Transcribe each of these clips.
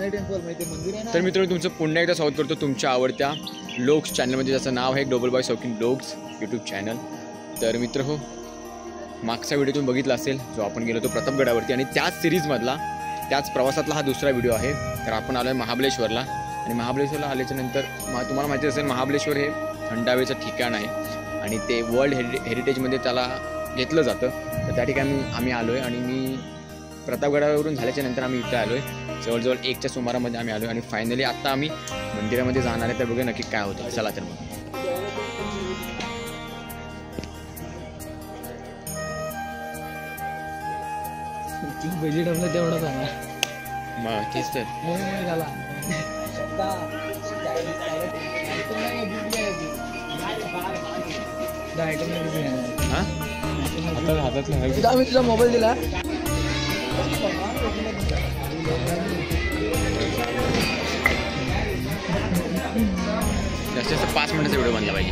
तर मित्रांनो तुमचं पुन्हा एकदा स्वागत करतो तुमच्या आवडत्या लोक्स चॅनलमध्ये, ज्याचं नाव आहे ग्लोबल बॉय शौकीन लोक्स यूट्यूब चॅनल. तर मित्र हो, मागचा व्हिडिओ तुम्ही बघितला असेल जो आपण गेलो तो प्रतापगडावरती, आणि त्याच सिरीजमधला त्याच प्रवासातला हा दुसरा व्हिडिओ आहे. तर आपण आलो आहे महाबळेश्वरला, आणि महाबळेश्वरला आल्याच्या नंतर तुम्हाला माहिती असेल महाबळेश्वर हे थंड हवेचं ठिकाण आहे आणि ते वर्ल्ड हेरिटेजमध्ये त्याला घेतलं जातं. तर त्या ठिकाणी आम्ही आलो आहे, आणि मी प्रतापगडावरून झाल्याच्या नंतर आम्ही इथं आलो आहे. जवळजवळ 1च्या सुमारामध्ये आम्ही आलो, आणि फायनली आत्ता आम्ही मंदिरामध्ये जाणार आहे. तर बघूया नक्की काय होतं. चला तर मग. पहिली डबलं तेवढं झाला मग तेच तर झाला. आम्ही तुझा मोबाईल दिला. जास्तीत जास्त 5 मिनिटाचा व्हिडिओ बनला पाहिजे.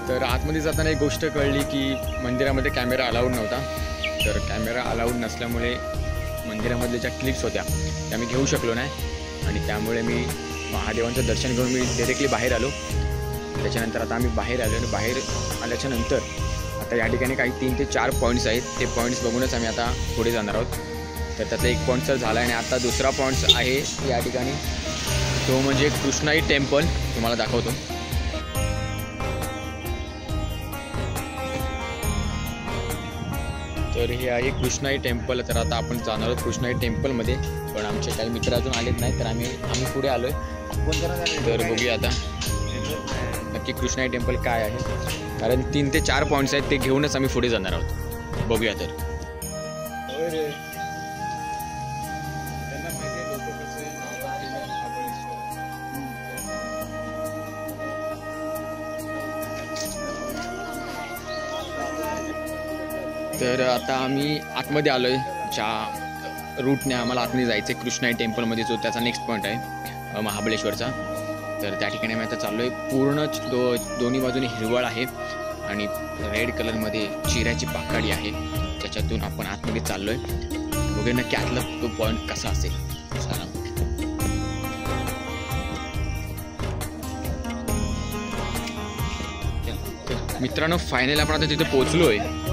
तर आतमध्ये जाताना एक गोष्ट कळली की मंदिरामध्ये कॅमेरा अलाउड नव्हता. तर कॅमेरा अलाउड नसल्यामुळे मंदिरामधल्या ज्या क्लिप्स होत्या त्या मी घेऊ शकलो नाही, आणि त्यामुळे मी महादेवांचं दर्शन घेऊन मी डायरेक्टली बाहेर आलो. त्याच्यानंतर आता आम्ही बाहेर आलो, आणि बाहेर आल्याच्या नंतर आता या ठिकाणी काही 3 ते 4 पॉईंट्स आहेत. ते पॉईंट्स बघूनच आम्ही आता पुढे जाणार आहोत. तर त्याचा एक पॉईंट तर झाला आहे, आणि आता दुसरा पॉईंट्स आहे या ठिकाणी, तो म्हणजे कृष्णाई टेम्पल. तुम्हाला दाखवतो. तर हे आहे कृष्णाई टेम्पल. तर आता आपण जाणार आहोत कृष्णाई टेम्पलमध्ये, पण आमचे काही मित्र अजून आलेत नाही. तर आम्ही पुढे आलो आहे. तर बघूया आता नक्की कृष्णाई टेम्पल काय आहे, कारण 3 ते 4 पॉईंट्स आहेत, ते घेऊनच आम्ही पुढे जाणार आहोत. बघूया तर. तर आता आम्ही आतमध्ये आलो आहे. ज्या रूटने आम्हाला आतमध्ये जायचं आहे कृष्णाई टेम्पलमध्ये, जो त्याचा नेक्स्ट पॉईंट आहे महाबळेश्वरचा. तर त्या ठिकाणी आम्ही आता चाललो आहे. पूर्णच दोन्ही बाजूने हिरवळ आहे, आणि रेड कलरमध्ये चिऱ्याची पाकळी आहे, ज्याच्यातून आपण आतमध्ये चाललो आहे. बघूया नक्की आतला तो पॉईंट कसा असेल. मित्रांनो फायनली आपण आता तिथे पोहोचलो आहे.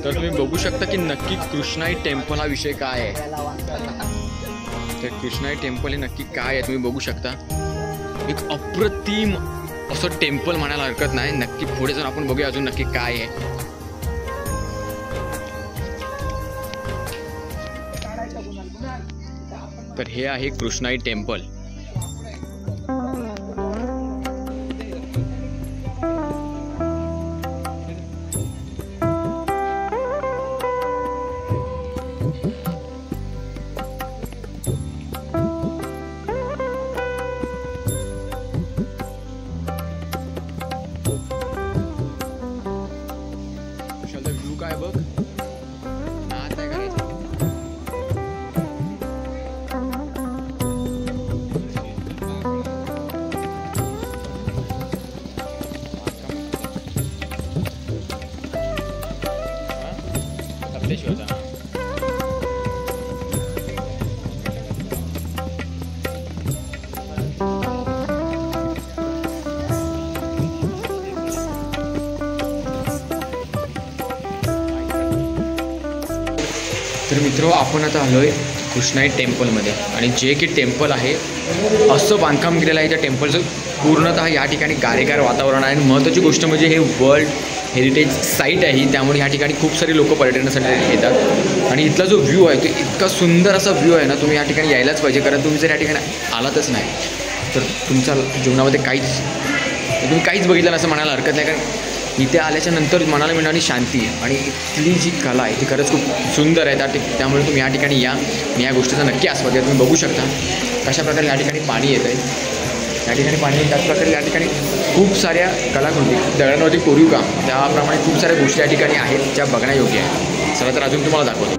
तर तुम्ही बघू शकता की नक्की कृष्णाई टेम्पल हा विषय काय आहे. तर कृष्णाई टेम्पल हे नक्की काय आहे तुम्ही बघू शकता. एक अप्रतिम असं टेम्पल म्हणायला हरकत नाही. नक्की पुढे जाऊन आपण बघूया अजून नक्की काय आहे. तर हे आहे कृष्णाई टेम्पल. काय बघ नाच आहे करायचं. सप्तेश्वरचा तर मित्र आपण आता आलो आहे कृष्णाई टेम्पलमध्ये, आणि जे की टेम्पल आहे असं बांधकाम केलेलं आहे त्या टेम्पलचं. पूर्णतः या ठिकाणी गारेगार वातावरण आहे, आणि महत्त्वाची गोष्ट म्हणजे हे वर्ल्ड हेरिटेज साईट आहे, त्यामुळे ह्या ठिकाणी खूप सारे लोक पर्यटनासाठी येतात. आणि इथला जो व्ह्यू आहे तो इतका सुंदर असा व्ह्यू आहे ना, तुम्ही या ठिकाणी यायलाच पाहिजे. कारण तुम्ही जर या ठिकाणी आलातच नाही तर तुमच्या जीवनामध्ये तुम्ही काहीच बघितलं असं म्हणायला हरकत नाही. कारण इथे आल्याच्या नंतर मनाला मिळणारी शांती आणि इथली जी कला आहे ती खरंच खूप सुंदर आहे. त्यामुळे तुम्ही या ठिकाणी या आणि या गोष्टीचा नक्की आस्वाद घ्या. तुम्ही बघू शकता कशा प्रकारे या ठिकाणी पाणी येत आहे. या ठिकाणी पाणी त्याच प्रकारे या ठिकाणी खूप साऱ्या कलाकृती दगडांवरती कोरीव काम त्याप्रमाणे खूप साऱ्या गोष्टी या ठिकाणी आहेत ज्या बघण्यायोग्य आहेत. चला तर अजून तुम्हाला दाखवतो.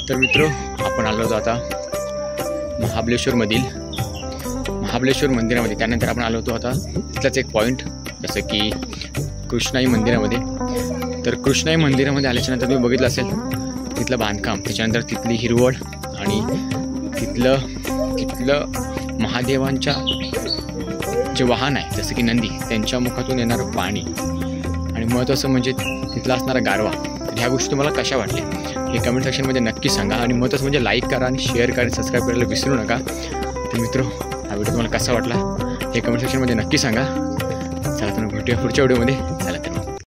तर मित्र आपण आलो होतो आता महाबळेश्वर मंदिरामध्ये. त्यानंतर आपण आलो होतो आता तिथलाच एक पॉईंट जसं की कृष्णाई मंदिरामध्ये. तर कृष्णाई मंदिरामध्ये आल्याच्यानंतर तुम्ही बघितलं असेल तिथलं बांधकाम, त्याच्यानंतर तिथली हिरवळ आणि तिथलं महादेवांच्या जे वाहन आहे जसं की नंदी त्यांच्या मुखातून येणारं पाणी आणि महत्त्वाचं म्हणजे तिथला असणारा गारवा. तर ह्या गोष्टी तुम्हाला कशा वाटल्या हे कमेंट सेक्शनमध्ये नक्की सांगा आणि महत्त्वाचं म्हणजे लाईक करा आणि शेअर करा आणि सबस्क्राईब करायला विसरू नका. तर मित्र हा व्हिडिओ तुम्हाला कसा वाटला हे कमेंट सेक्शनमध्ये नक्की सांगा. चला तर भेटूया पुढच्या व्हिडिओमध्ये.